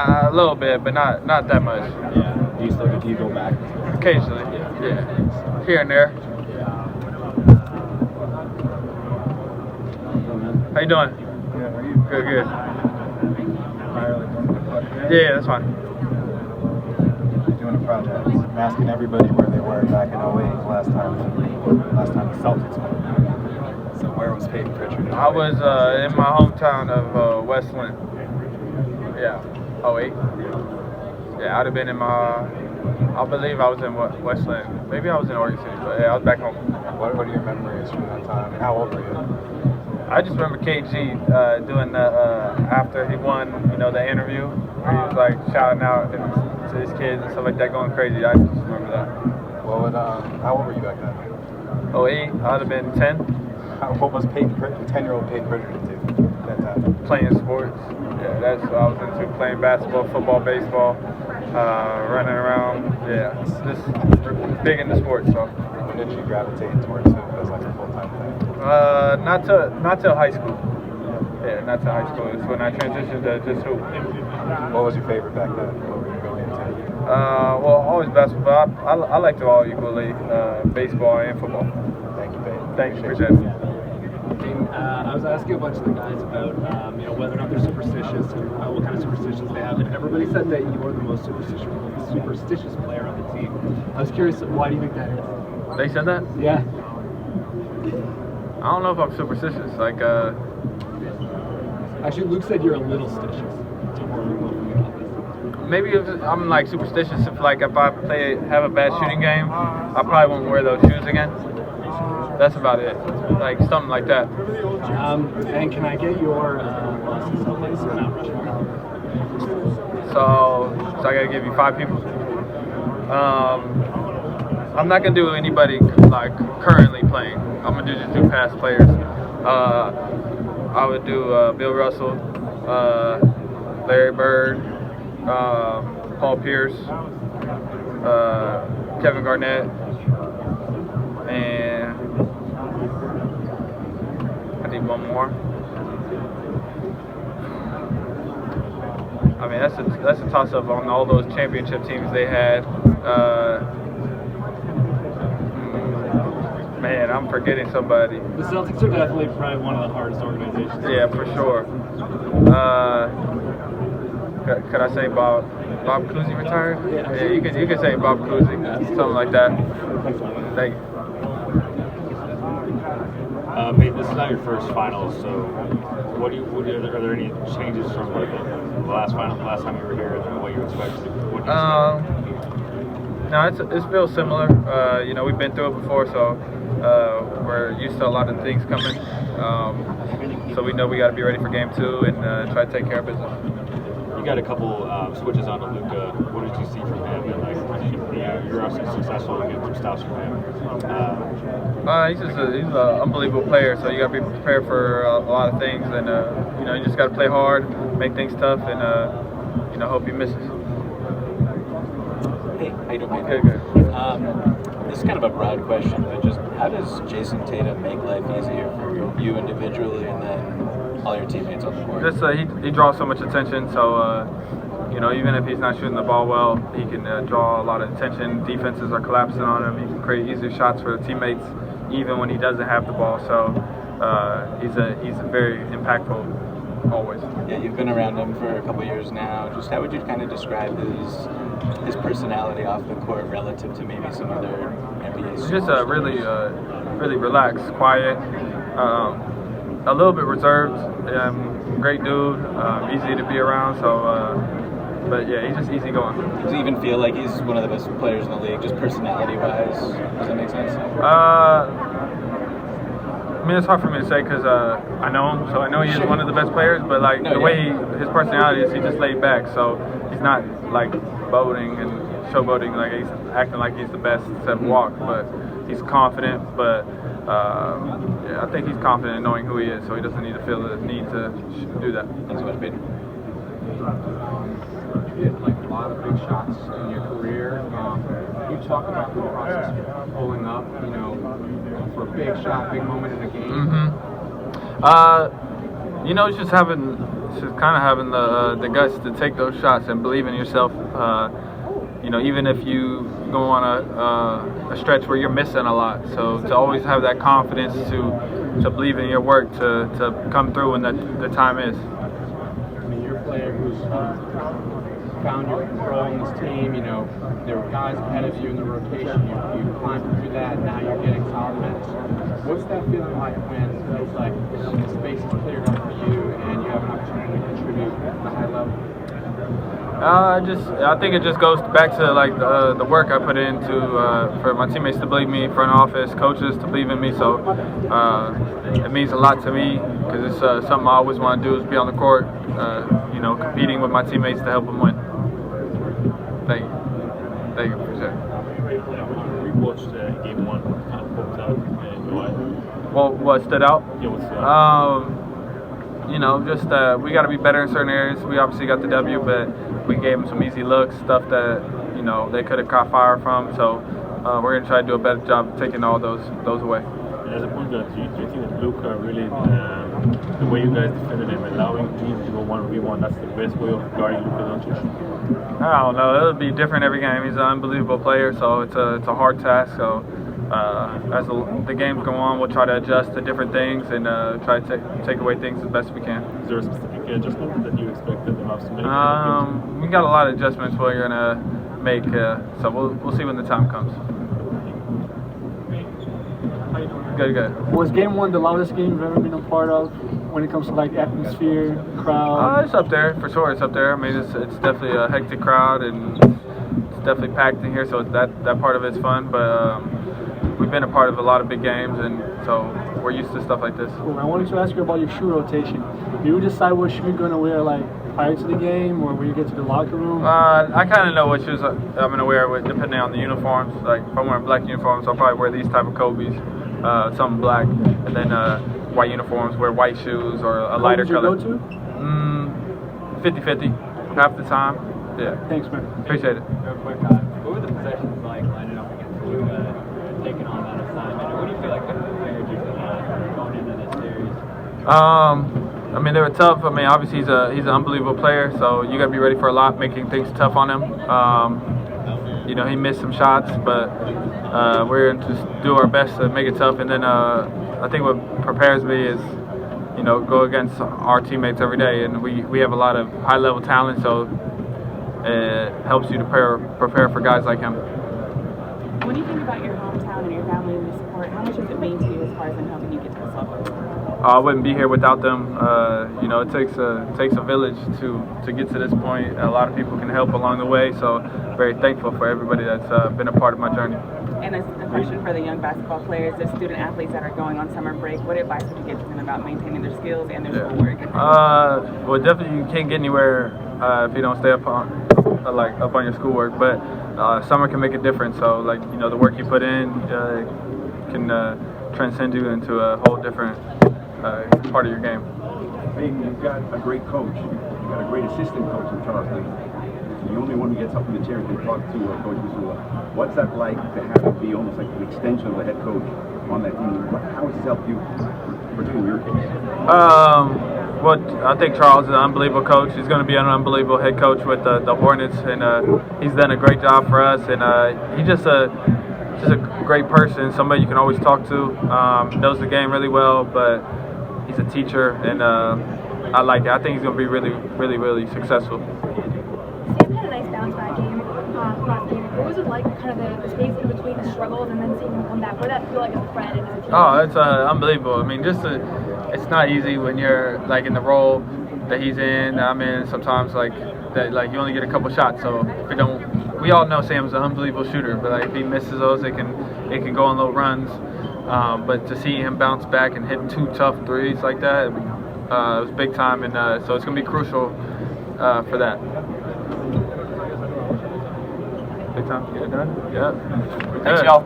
A little bit, but not that much. Yeah. Do you go back? Occasionally. Yeah. Here and there. How you doing? Good. Are you? Good. Yeah, that's fine. Doing a project. I'm asking everybody where they were back in 08, last time the Celtics won. So where was Payton Pritchard? I was in my hometown of Westland. Yeah, 08. Yeah, I'd have been in I believe I was in Westland. Maybe I was in Oregon City, but yeah, I was back home. What are your memories from that time? How old were you? I just remember KG doing the after he won, the interview where he was like shouting out to his kids and stuff like that, going crazy. I just remember that. How old were you back then? 08, I'd have been 10. What was 10-year-old Payton Pritchard into at that time? Playing sports. Yeah, that's what I was into. Playing basketball, football, baseball, running around. Yeah, just big into sports. So. When did you gravitate towards it as like a full-time thing? Not till high school. Yeah, not till high school. It's when I transitioned to just hoop. What was your favorite back then? What were you really into? Well, always basketball. I like to all equally, baseball and football. Thank you, Payton. Thank you, appreciate it. I was asking a bunch of the guys about whether or not they're superstitious and what kind of superstitions they have, and everybody said that you are the most superstitious player on the team. I was curious, why do you think that is? They said that? Yeah. I don't know if I'm superstitious. Actually, Luke said you're a little stitious. Maybe if I'm like superstitious if I have a bad shooting game, I probably won't wear those shoes again. That's about it. Like something like that. And can I get your Boston Celtics Mount Rushmore? So I gotta give you 5 people. I'm not gonna do anybody like currently playing. I'm gonna just do past players. I would do Bill Russell, Larry Bird, Paul Pierce, Kevin Garnett, and I need one more. I mean, that's a toss-up on all those championship teams they had. Man, I'm forgetting somebody. The Celtics are definitely probably one of the hardest organizations. Yeah, for sure. Could I say Bob Cousy retired? Yeah, you could say Bob Cousy, something like that. Thank you. Payton, this is not your first finals, so are there any changes from the last time you were here and what you expected? No, it feels similar. We've been through it before, so we're used to a lot of things coming. So we know we got to be ready for game 2 and try to take care of business. You got a couple switches on to Luka. What did you see from him? And you're also successful in getting some stops from him. He's an unbelievable player. So you got to be prepared for a lot of things, and you just got to play hard, make things tough, and hope he misses. Hey, how you doing? Okay, good. This is kind of a broad question, but just how does Jason Tatum make life easier for you individually and then all your teammates on the court? Just he draws so much attention, so even if he's not shooting the ball well, he can draw a lot of attention. Defenses are collapsing on him. He can create easier shots for the teammates, even when he doesn't have the ball. So he's very impactful always. Yeah, you've been around him for a couple years now. Just how would you kind of describe his personality off the court relative to maybe some other NBA stars? He's just really relaxed, quiet, a little bit reserved. Great dude, easy to be around. So. But yeah, he's just easy going. Does he even feel like he's one of the best players in the league, just personality-wise? Does that make sense? I mean, it's hard for me to say because I know him, so I know he is one of the best players. But the way his personality is, he just laid back, so he's not like boating and showboating like he's acting like he's the best except walk. But he's confident. But I think he's confident in knowing who he is, so he doesn't need to feel the need to do that. Thanks so much, Payton. You hit a lot of big shots in your career. Can you talk about the process of pulling up, for a big shot, big moment in a game? Mm-hmm. It's just having it's just kind of having the guts to take those shots and believe in yourself. Even if you go on a stretch where you're missing a lot, so to always have that confidence to believe in your work to come through when the time is. I mean, you're a player who's found your role in this team. There were guys ahead of you in the rotation. You climbed through that, and now you're getting solid minutes. What's that feeling like when it's like the space is cleared up for you and you have an opportunity to contribute at a high level? I think it just goes back to like the work I put into for my teammates to believe in me, front office, coaches to believe in me. So it means a lot to me because it's something I always want to do is be on the court, competing with my teammates to help them win. Thank you. Appreciate it. We watched game one. What kind of popped out in your eye? Well, what stood out? Yeah, what stood out? We got to be better in certain areas. We obviously got the W, but we gave them some easy looks, stuff that they could have caught fire from. So we're gonna try to do a better job of taking all those away. As a point guard, do you think that Luka really, the way you guys defended him, allowing him to go 1v1, that's the best way of guarding Luka Doncic? I don't know. It'll be different every game. He's an unbelievable player, so it's a hard task. So as the games go on, we'll try to adjust to different things and try to take away things as best we can. Is there a specific adjustment that you expected the Mavs to make? We got a lot of adjustments we're gonna make, so we'll see when the time comes. Good. Was game one the loudest game you've ever been a part of when it comes to like atmosphere, crowd? It's up there for sure. It's up there. I mean, it's definitely a hectic crowd and it's definitely packed in here, so that part of it's fun. But we've been a part of a lot of big games, and so we're used to stuff like this. Cool. I wanted to ask you about your shoe rotation. Do you decide what shoe you're going to wear like prior to the game or when you get to the locker room? I kind of know what shoes I'm going to wear depending on the uniforms. Like if I'm wearing black uniforms, I'll probably wear these type of Kobe's, something black, and then white uniforms, wear white shoes or a lighter color. What would you go to? 50-50, half the time. Yeah. Thanks, man. Appreciate it. Real quick, what were the possessions like lining up against Luka, taking on that assignment? And what do you feel like that prepared you for that going into this series? I mean, they were tough. I mean, obviously he's an unbelievable player, so you got to be ready for a lot, making things tough on him. He missed some shots, but we're going to just do our best to make it tough. And then I think what prepares me is, go against our teammates every day, and we have a lot of high-level talent, so it helps you to prepare for guys like him. When you think about your hometown and your family and the support, how much does it mean to you as far as in helping you get to this level? I wouldn't be here without them. It takes a village to get to this point. A lot of people can help along the way, so very thankful for everybody that's been a part of my journey. And a question for the young basketball players, the student athletes that are going on summer break, what advice would you give to them about maintaining their skills and their schoolwork? Well, definitely you can't get anywhere if you don't stay up on your schoolwork. But summer can make a difference. So the work you put in can transcend you into a whole different part of your game. Payton, you've got a great coach. You've got a great assistant coach in Charles Lee. The only one who gets up in the chair and can talk to Coach Missoula. What's that like to have him be almost like an extension of the head coach on that team? How has this helped you, particularly in your case? Well, I think Charles is an unbelievable coach. He's going to be an unbelievable head coach with the Hornets, and he's done a great job for us. And he's just a great person, somebody you can always talk to. Knows the game really well, but he's a teacher, and I like it. I think he's going to be really, really, really successful. Sam had a nice bounce back game last game. What was it like, kind of the space in between the struggles and then seeing him come back? What did that feel like as a friend and as a team? Oh, it's unbelievable. I mean, it's not easy when you're like in the role that he's in. I'm in sometimes you only get a couple shots. So if we all know Sam's an unbelievable shooter, but if he misses those, it can go on little runs. But to see him bounce back and hit 2 tough threes like that, it was big time, and so it's gonna be crucial for that. Big time. Get it done. Yeah. Thanks, y'all.